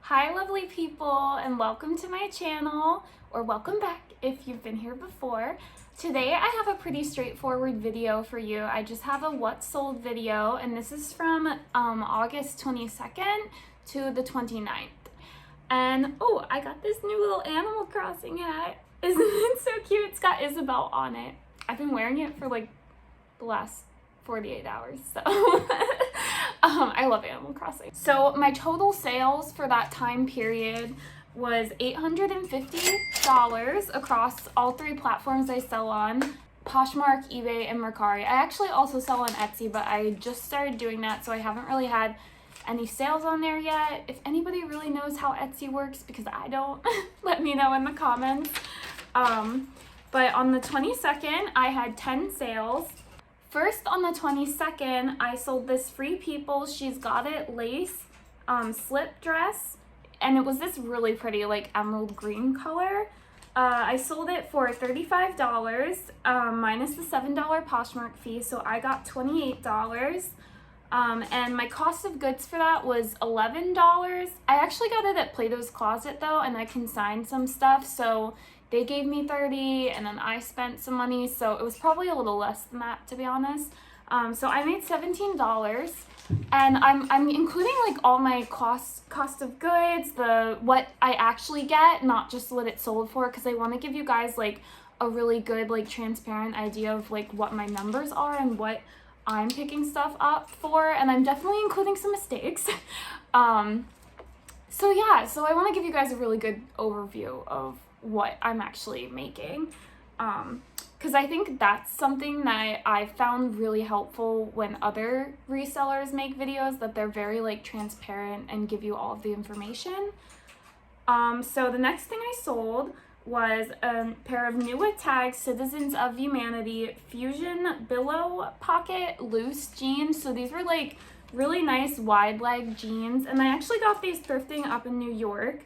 Hi lovely people, and welcome to my channel, or welcome back if you've been here before. Today I have a pretty straightforward video for you. I just have a what sold video, and this is from August 22nd to the 29th. And oh, I got this new little Animal Crossing hat. Isn't it so cute? It's got Isabel on it. I've been wearing it for like the last 48 hours, so I love Animal Crossing. So my total sales for that time period was $850 across all three platforms I sell on: Poshmark, eBay, and Mercari. I actually also sell on Etsy, but I just started doing that, so I haven't really had any sales on there yet. If anybody really knows how Etsy works, because I don't, let me know in the comments. But on the 22nd, I had 10 sales. First, on the 22nd, I sold this Free People She's Got It lace slip dress, and it was this really pretty like emerald green color. I sold it for $35 minus the $7 Poshmark fee, so I got $28. And my cost of goods for that was $11. I actually got it at Plato's Closet though, and I consigned some stuff, so they gave me $30 and then I spent some money, so it was probably a little less than that, to be honest. So I made $17, and I'm including like all my cost of goods, what I actually get, not just what it sold for, because I want to give you guys like a really good like transparent idea of like what my numbers are and what I'm picking stuff up for, and I'm definitely including some mistakes. So yeah, so I want to give you guys a really good overview of what I'm actually making, because I think that's something that I found really helpful when other resellers make videos, that they're very like transparent and give you all of the information. So the next thing I sold was a pair of new tag Citizens of Humanity Fusion Billow Pocket Loose jeans. So these were like really nice wide leg jeans, and I actually got these thrifting up in New York.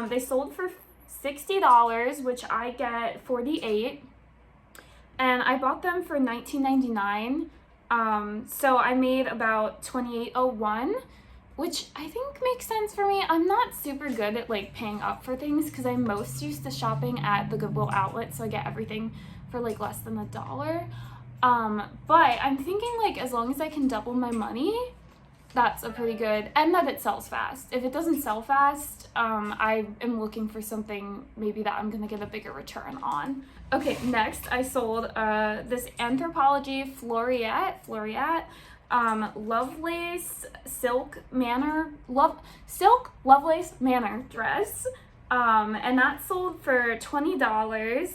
They sold for $60, which I get $48, and I bought them for $19.99. So I made about $28.01, which I think makes sense for me. I'm not super good at like paying up for things because I'm most used to shopping at the Goodwill outlet, so I get everything for like less than $1. But I'm thinking like as long as I can double my money, that's a pretty good, and that it sells fast. If it doesn't sell fast, I am looking for something maybe that I'm gonna get a bigger return on. Okay, next I sold this Anthropologie Floreat Lovelace Silk Lovelace Manor dress, and that sold for $20.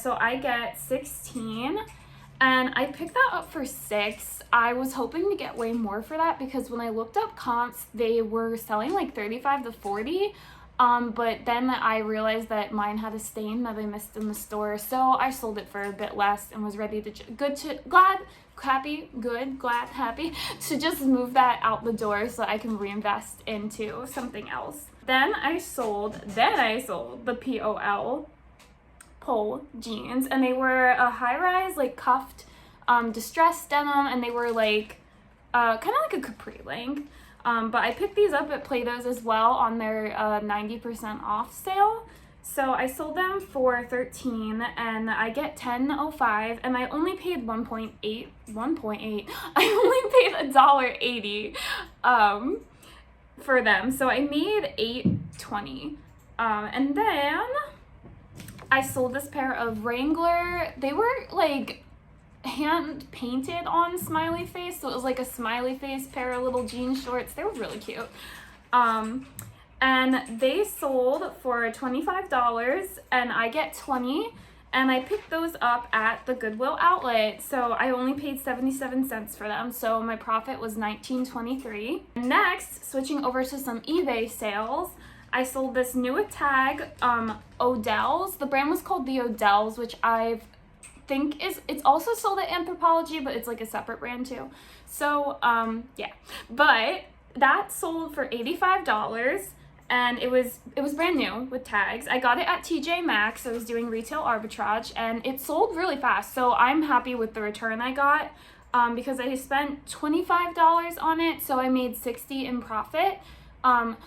So I get 16. And I picked that up for $6. I was hoping to get way more for that because when I looked up comps, they were selling like $35 to $40. But then I realized that mine had a stain that I missed in the store, so I sold it for a bit less and was ready to happy to just move that out the door so I can reinvest into something else. Then I sold the pole jeans, and they were a high-rise like cuffed distressed denim, and they were like kind of like a capri length, but I picked these up at Plato's as well on their 90% off sale, so I sold them for $13 and I get $10.05, and I only paid $1.8 I only paid $1.80 for them, so I made $8.20. And then I sold this pair of Wrangler. They were like hand painted on smiley face, so it was like a smiley face pair of little jean shorts. They were really cute. And they sold for $25 and I get $20, and I picked those up at the Goodwill outlet, so I only paid 77 cents for them, so my profit was $19.23. Next, switching over to some eBay sales, I sold this new tag, Odell's. The brand was called the Odell's, which I think it's also sold at Anthropologie, but it's like a separate brand too. So, yeah. But that sold for $85, and it was brand new with tags. I got it at TJ Maxx. I was doing retail arbitrage, and it sold really fast. So I'm happy with the return I got, because I spent $25 on it, so I made $60 in profit.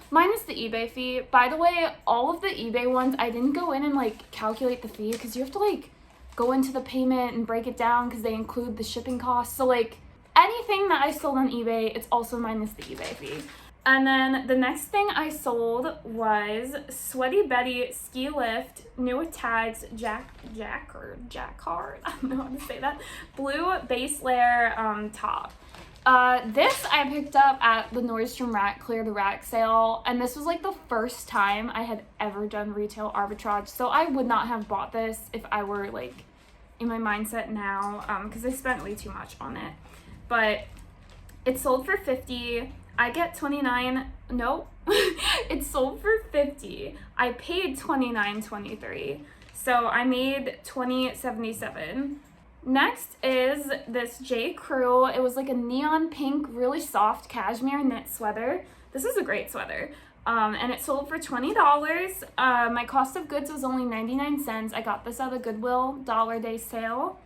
minus the eBay fee. By the way, all of the eBay ones, I didn't go in and like calculate the fee because you have to like go into the payment and break it down because they include the shipping costs. So like anything that I sold on eBay, it's also minus the eBay fee. And then the next thing I sold was Sweaty Betty Ski Lift, new with tags, jacquard, I don't know how to say that, blue base layer top. This I picked up at the Nordstrom Rack Clear the Rack sale, and this was like the first time I had ever done retail arbitrage, so I would not have bought this if I were like in my mindset now, because I spent way too much on it. But it sold for $50. I get $29. No, it sold for $50. I paid $29.23, so I made $20.77. Next is this J. Crew. It was like a neon pink, really soft cashmere knit sweater. This is a great sweater. And it sold for $20. My cost of goods was only 99 cents. I got this at a Goodwill Dollar Day sale.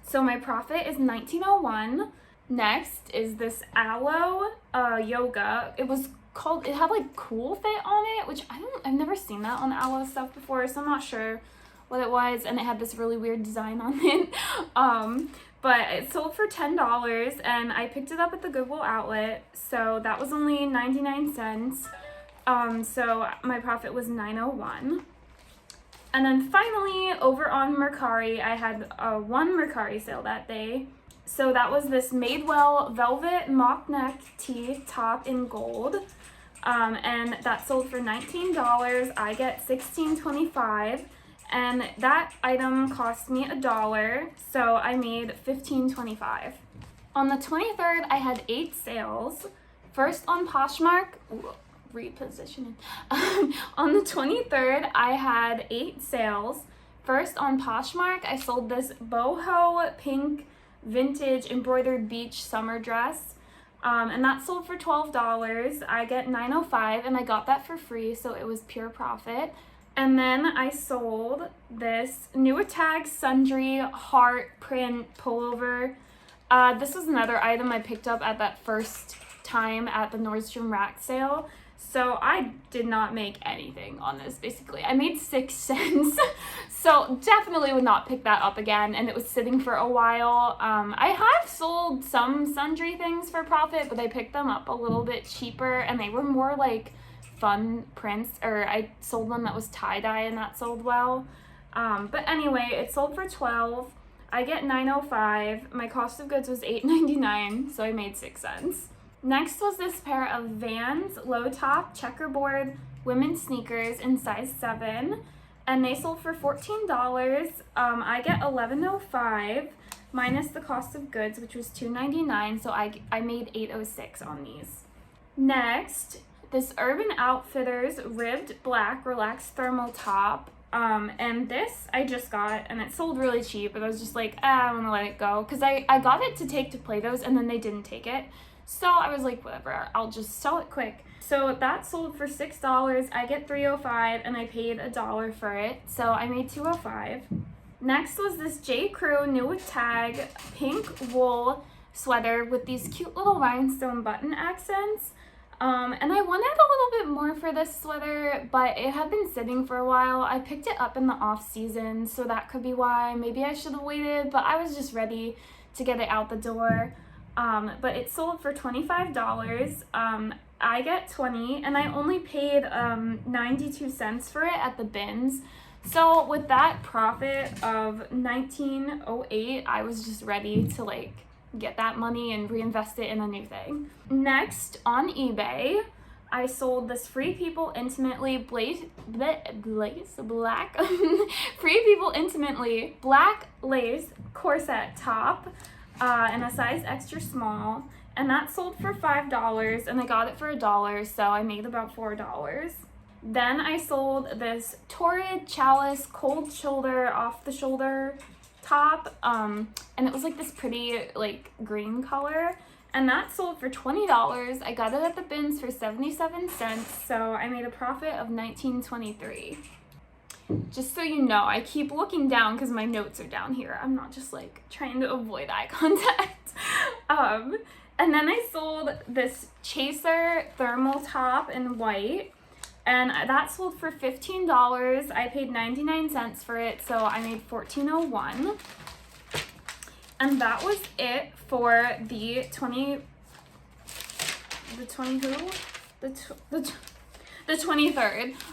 So my profit is $19.01. Next is this Aloe Yoga. It had like cool fit on it, which I've never seen that on Aloe stuff before, so I'm not sure what it was, and it had this really weird design on it. But it sold for $10, and I picked it up at the Goodwill outlet, so that was only 99 cents. So my profit was $9.01. And then finally, over on Mercari, I had one Mercari sale that day. So that was this Madewell velvet mock neck tee top in gold. And that sold for $19. I get $16.25. And that item cost me $1, so I made $15.25. On the 23rd, I had 8 sales. First on Poshmark, repositioning. On the 23rd, I had 8 sales. First on Poshmark, I sold this boho pink vintage embroidered beach summer dress. And that sold for $12. I get $9.05, and I got that for free, so it was pure profit. And then I sold this new tag sundry heart print pullover. This was another item I picked up at that first time at the Nordstrom Rack sale. So I did not make anything on this, basically. I made 6 cents. So definitely would not pick that up again, and it was sitting for a while. I have sold some sundry things for profit, but I picked them up a little bit cheaper, and they were more like fun prints, or I sold one that was tie-dye and that sold well. But anyway, it sold for $12. I get $9.05. My cost of goods was $8.99, so I made 6 cents. Next was this pair of Vans low top checkerboard women's sneakers in size 7, and they sold for $14. I get $11.05 minus the cost of goods, which was $2.99, so I made $8.06 on these. Next, this Urban Outfitters ribbed black relaxed thermal top. And this I just got, and it sold really cheap, but I was just like, I'm gonna let it go, because I got it to take to Play-Dohs, and then they didn't take it. So I was like, whatever, I'll just sell it quick. So that sold for $6. I get $3.05, and I paid $1 for it, so I made $2.05. Next was this J. Crew new with tag pink wool sweater with these cute little rhinestone button accents. And I wanted a little bit more for this sweater, but it had been sitting for a while. I picked it up in the off season, so that could be why. Maybe I should have waited, but I was just ready to get it out the door. But it sold for $25. I get $20, and I only paid 92 cents for it at the bins. So with that profit of $19.08, I was just ready to like get that money and reinvest it in a new thing. Next, on eBay, I sold this Free People Intimately black Free People Intimately black lace corset top in a size extra small, and that sold for $5, and I got it for $1, so I made about $4. Then I sold this Torrid Chalice cold shoulder off the shoulder top, and it was like this pretty like green color, and that sold for $20. I got it at the bins for 77 cents, so I made a profit of $19.23. Just so you know, I keep looking down because my notes are down here. I'm not just like trying to avoid eye contact. And then I sold this Chaser thermal top in white, and that sold for $15. I paid 99 cents for it, so I made $14.01. And that was it for the 23rd.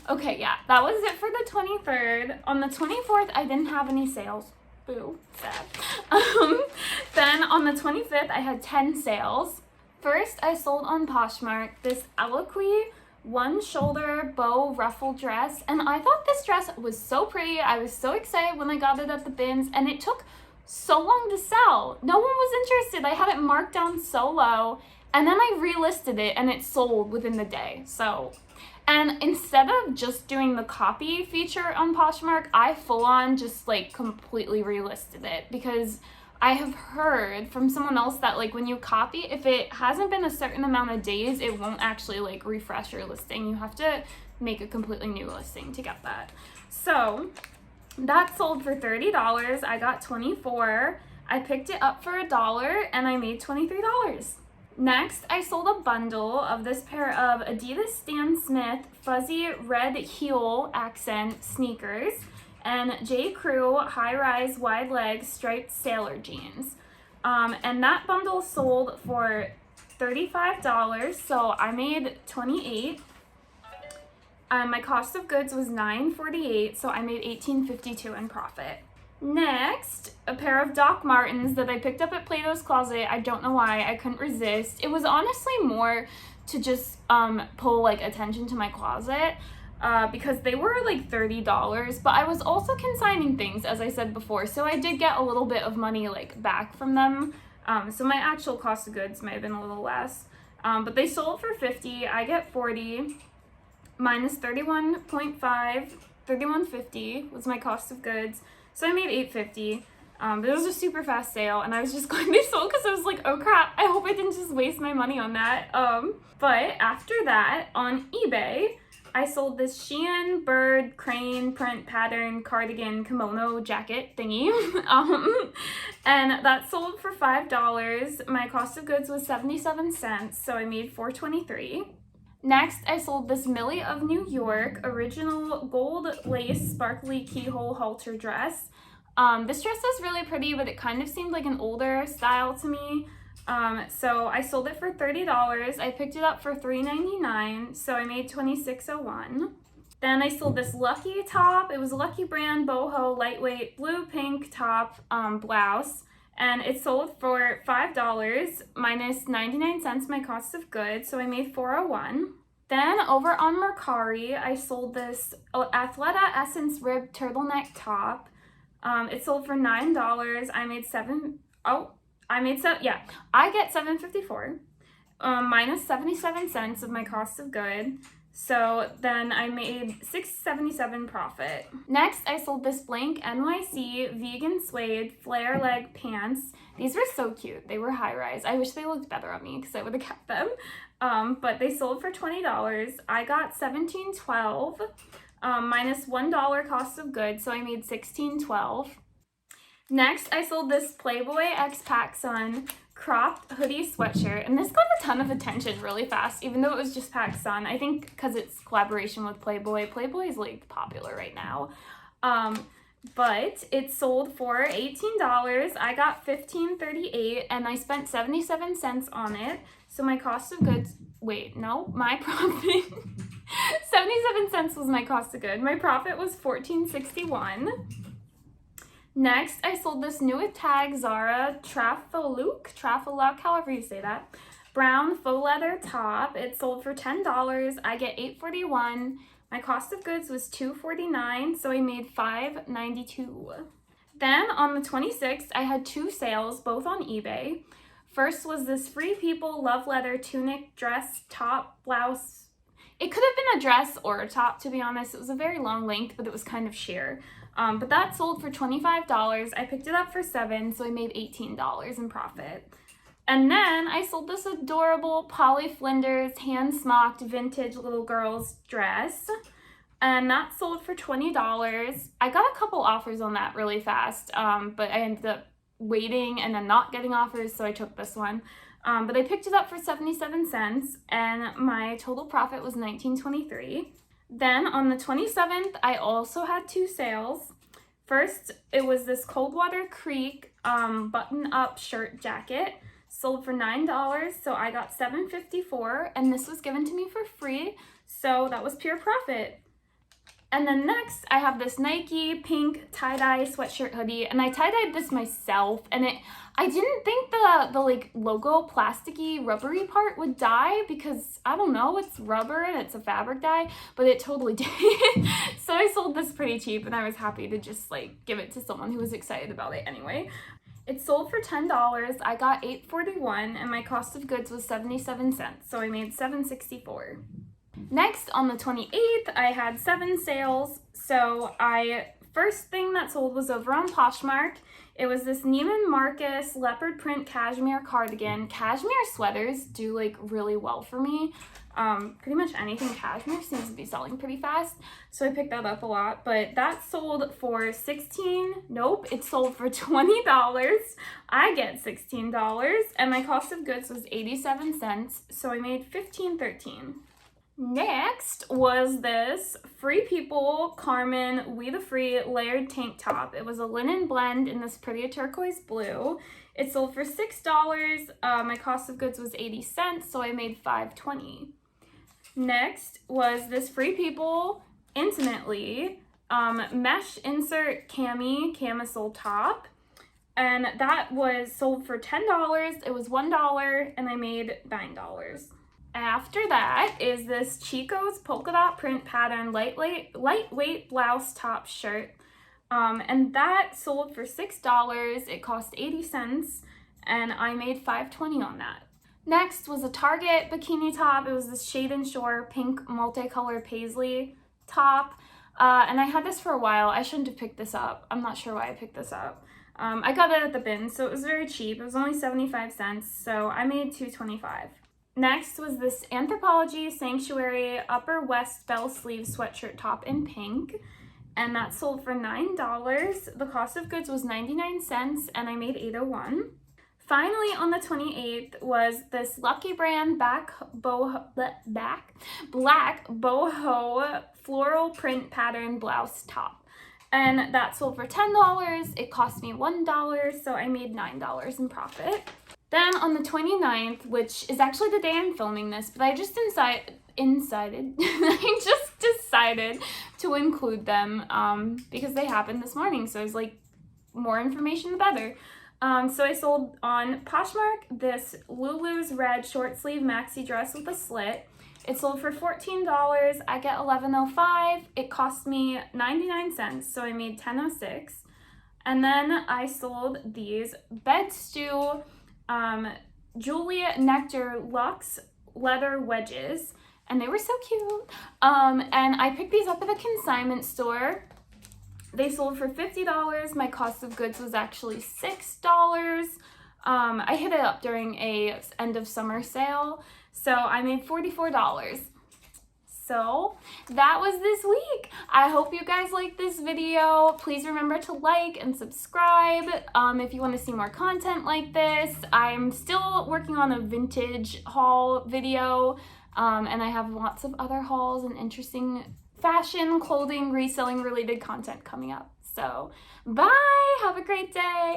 Okay, yeah, that was it for the 23rd. On the 24th, I didn't have any sales. Boo, sad. Then on the 25th, I had 10 sales. First, I sold on Poshmark this Eloquy one shoulder bow ruffle dress, and I thought this dress was so pretty. I was so excited when I got it at the bins, and it took so long to sell. No one was interested. I had it marked down so low, and then I relisted it and it sold within the day. So, and instead of just doing the copy feature on Poshmark, I full on just like completely relisted it, because I have heard from someone else that like when you copy, if it hasn't been a certain amount of days, it won't actually like refresh your listing. You have to make a completely new listing to get that. So that sold for $30. I got 24. I picked it up for $1 and I made $23. Next, I sold a bundle of this pair of Adidas Stan Smith fuzzy red heel accent sneakers and J. Crew high-rise wide leg striped sailor jeans. And that bundle sold for $35, so I made $28. My cost of goods was $9.48, so I made $18.52 in profit. Next, a pair of Doc Martens that I picked up at Plato's Closet. I don't know why, I couldn't resist. It was honestly more to just pull like attention to my closet. Because they were like $30, but I was also consigning things, as I said before, so I did get a little bit of money like back from them. So my actual cost of goods might have been a little less, but they sold for $50. I get $40 minus 31.5, $31.50 was my cost of goods, so I made $8.50. But it was a super fast sale, and I was just going, they sold because I was like, oh crap, I hope I didn't just waste my money on that. But after that, on eBay, I sold this Shein bird crane print pattern cardigan kimono jacket thingy, and that sold for $5. My cost of goods was 77 cents, so I made $4.23. Next, I sold this Millie of New York original gold lace sparkly keyhole halter dress. This dress was really pretty, but it kind of seemed like an older style to me. So I sold it for $30. I picked it up for $3.99, so I made $26.01. Then I sold this Lucky top. It was a Lucky brand boho lightweight blue pink top blouse, and it sold for $5 minus 99 cents my cost of goods, so I made $4.01. Then over on Mercari, I sold this Athleta Essence ribbed turtleneck top. It sold for $9. I get $7.54 minus 77 cents of my cost of good. So then I made $6.77 profit. Next, I sold this blank NYC vegan suede flare leg pants. These were so cute. They were high rise. I wish they looked better on me because I would have kept them. But they sold for $20. I got $17.12 minus $1 cost of goods, so I made $16.12. Next, I sold this Playboy x PacSun cropped hoodie sweatshirt, and this got a ton of attention really fast, even though it was just PacSun. I think because it's collaboration with Playboy. Playboy is like popular right now. But it sold for $18. I got $15.38, and I spent 77 cents on it. So my cost of goods, my profit, 77 cents was my cost of good. My profit was $14.61. Next, I sold this new tag Zara Trafaluk, however you say that, brown faux leather top. It sold for $10. I get $8.41. My cost of goods was $2.49, so I made $5.92. Then on the 26th, I had two sales, both on eBay. First was this Free People love leather tunic dress top blouse. It could have been a dress or a top, to be honest. It was a very long length, but it was kind of sheer. But that sold for $25. I picked it up for $7, so I made $18 in profit. And then I sold this adorable Polly Flinders hand-smocked vintage little girl's dress, and that sold for $20. I got a couple offers on that really fast, but I ended up waiting and then not getting offers, so I took this one. But I picked it up for 77 cents, and my total profit was $19.23. Then on the 27th, I also had 2 sales. First, it was this Coldwater Creek button-up shirt jacket, sold for $9, so I got $7.54, and this was given to me for free, so that was pure profit. And then next, I have this Nike pink tie-dye sweatshirt hoodie, and I tie-dyed this myself, and I didn't think the like logo plasticky rubbery part would dye because, I don't know, it's rubber and it's a fabric dye, but it totally did. So I sold this pretty cheap, and I was happy to just like give it to someone who was excited about it anyway. It sold for $10, I got $8.41, and my cost of goods was 77 cents, so I made $7.64. Next, on the 28th, I had 7 sales, so first thing that sold was over on Poshmark. It was this Neiman Marcus leopard print cashmere cardigan. Cashmere sweaters do like really well for me. Pretty much anything cashmere seems to be selling pretty fast, so I picked that up a lot. But that sold for it sold for $20. I get $16, and my cost of goods was 87 cents, so I made $15.13. Next was this Free People Carmen We the Free layered tank top. It was a linen blend in this pretty turquoise blue. It sold for $6. My cost of goods was 80 cents, so I made $5.20. Next was this Free People Intimately mesh insert camisole top. And that was sold for $10. It was $1, and I made $9. After that is this Chico's polka dot print pattern lightweight blouse top shirt. And that sold for $6. It cost 80 cents, and I made $5.20 on that. Next was a Target bikini top. It was this Shade and Shore pink multicolor paisley top. And I had this for a while. I shouldn't have picked this up. I'm not sure why I picked this up. I got it at the bin, so it was very cheap. It was only 75 cents, so I made $2.25. Next was this Anthropologie Sanctuary Upper West Bell Sleeve sweatshirt top in pink, and that sold for $9. The cost of goods was 99 cents, and I made $8.01. Finally, on the 28th was this Lucky Brand black boho floral print pattern blouse top, and that sold for $10. It cost me $1, so I made $9 in profit. Then on the 29th, which is actually the day I'm filming this, but I just decided to include them because they happened this morning. So I was like, more information the better. So I sold on Poshmark this Lulu's red short sleeve maxi dress with a slit. It sold for $14. I get $11.05. It cost me 99 cents, so I made $10.06. And then I sold these Bed Stew Julia Nectar Luxe leather wedges, and they were so cute. And I picked these up at a consignment store. They sold for $50. My cost of goods was actually $6. I hit it up during a end of summer sale, so I made $44. So that was this week. I hope you guys liked this video. Please remember to like and subscribe if you want to see more content like this. I'm still working on a vintage haul video, and I have lots of other hauls and interesting fashion, clothing, reselling related content coming up. So bye, have a great day.